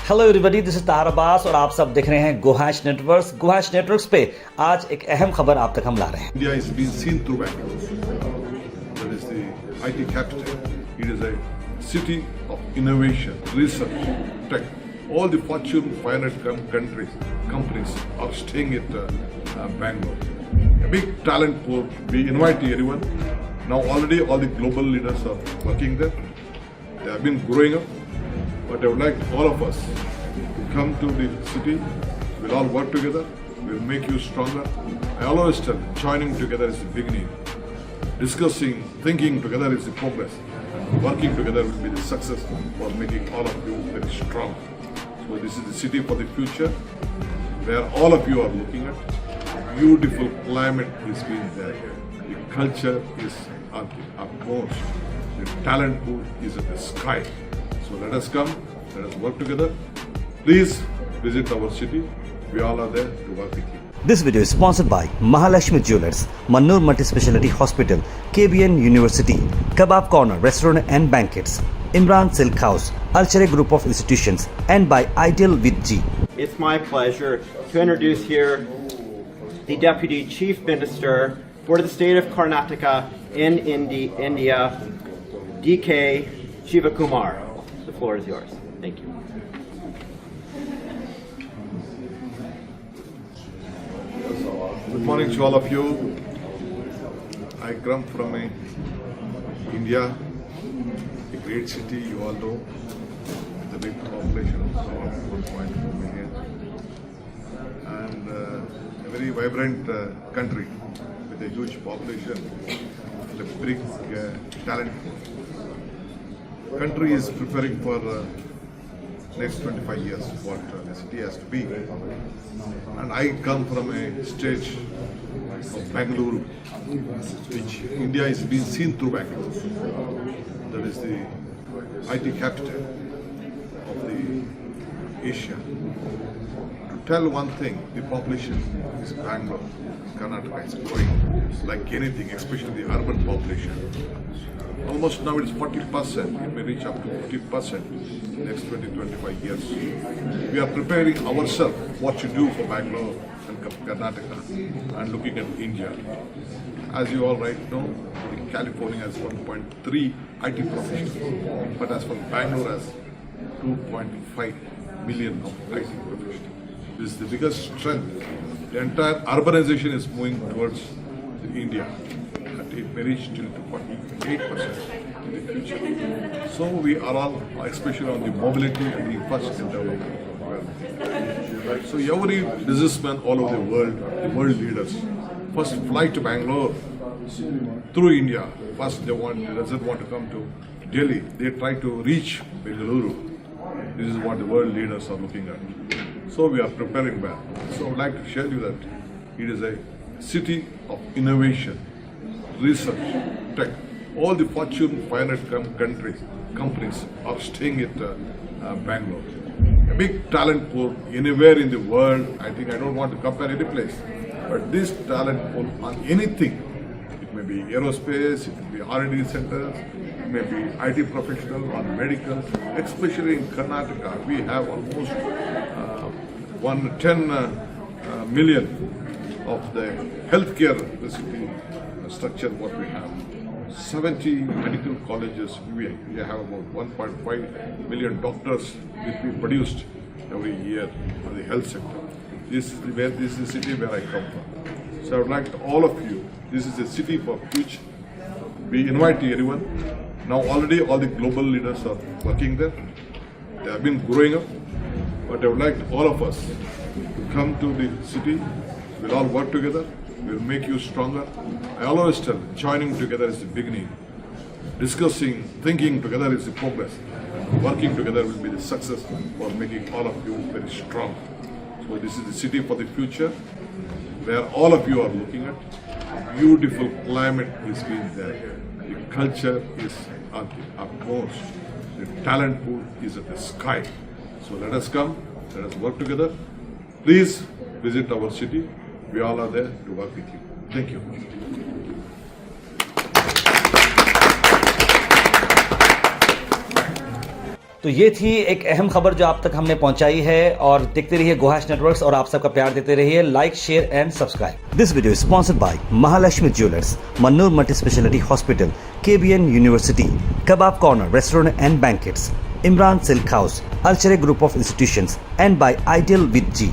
Hello everybody, this is तार अब्बास और आप सब देख रहे हैं गोहाश नेटवर्क्स। गोहाश नेटवर्क्स पे आज एक अहम खबर आप तक हम ला रहे हैं। India is being seen through Bangalore. That is the IT capital. It is a city of innovation, research, tech. All the Fortune 500 companies are staying at Bangalore. A big talent pool. We invite everyone. Now already all the global leaders are working there. They have been growing up. But I would like all of us to come to the city. We'll all work together. We'll make you stronger. I always tell, joining together is the beginning. Discussing, thinking together is the progress. And working together will be the success for making all of you very strong. So this is the city for the future, where all of you are looking at. Beautiful climate is being there. The culture is at the utmost. The talent pool is at the sky. So let us come, let us work together. Please visit our city. We all are there to work with you. This video is sponsored by Mahalakshmi Jewelers, Mannur Multi-Speciality Hospital, KBN University, Kebab Corner Restaurant and Banquets, Imran Silk House, Alchere Group of Institutions, and by Ideal with G. It's my pleasure to introduce here the Deputy Chief Minister for the state of Karnataka in India, DK Shivakumar. The floor is yours. Thank you. Good morning to all of you. I come from India, a great city, you all know, with a big population of 1.4 million, and a very vibrant country with a huge population and a big talent pool. Country is preparing for next 25 years what the city has to be, and I come from a stage of Bangalore, which India is being seen through Bangalore. That is the IT capital of the Asia. To tell one thing, the population is Bangalore, Karnataka is growing like anything, especially the urban population. Almost now it's 40%, it may reach up to 50% in the next 20-25 years. We are preparing ourselves what to do for Bangalore and Karnataka and looking at India. As you all right know, California has 1.3 IT professionals, but as for Bangalore has 2.5 million of IT professionals. This is the biggest strength. The entire urbanization is moving towards India. It may reach till to 48% in the future. So we are all, especially on the mobility and the infrastructure development. Well, so every businessman all over the world leaders, first fly to Bangalore through India. First they doesn't want to come to Delhi. They try to reach Bengaluru. This is what the world leaders are looking at. So we are preparing well. So I would like to share you that it is a city of innovation, research, tech. All the Fortune 500 companies are staying at Bangalore. A big talent pool anywhere in the world. I think I don't want to compare any place, but this talent pool on anything, it may be aerospace, it may be R&D centers, it may be IT professional or medical. Especially in Karnataka, we have almost 110 million of the healthcare facility structure what we have. 70 medical colleges, we have about 1.5 million doctors which we produced every year for the health sector. This is the city where I come from. So I would like all of you, this is a city for future. We invite everyone. Now already all the global leaders are working there. They have been growing up, but I would like all of us to come to the city. We'll all work together. We'll make you stronger. I always tell, joining together is the beginning. Discussing, thinking together is the progress. And working together will be the success for making all of you very strong. So this is the city for the future, where all of you are looking at. Beautiful climate is being there. The culture is at the utmost. The talent pool is at the sky. So let us come, let us work together. Please visit our city. We all are there to work with you. Thank you. तो ये थी एक अहम खबर जो आप तक हमने पहुंचाई है, और देखते रहिए गोहाश नेटवर्क्स और आप सबका प्यार देते रहिए। Like, share and subscribe. This video is sponsored by Mahalakshmi jewellers, Mannur multi speciality hospital, KBN university, Kebab Corner Restaurant and Banquets, Imran Silk House, Alchere Group of Institutions, and by Ideal with G.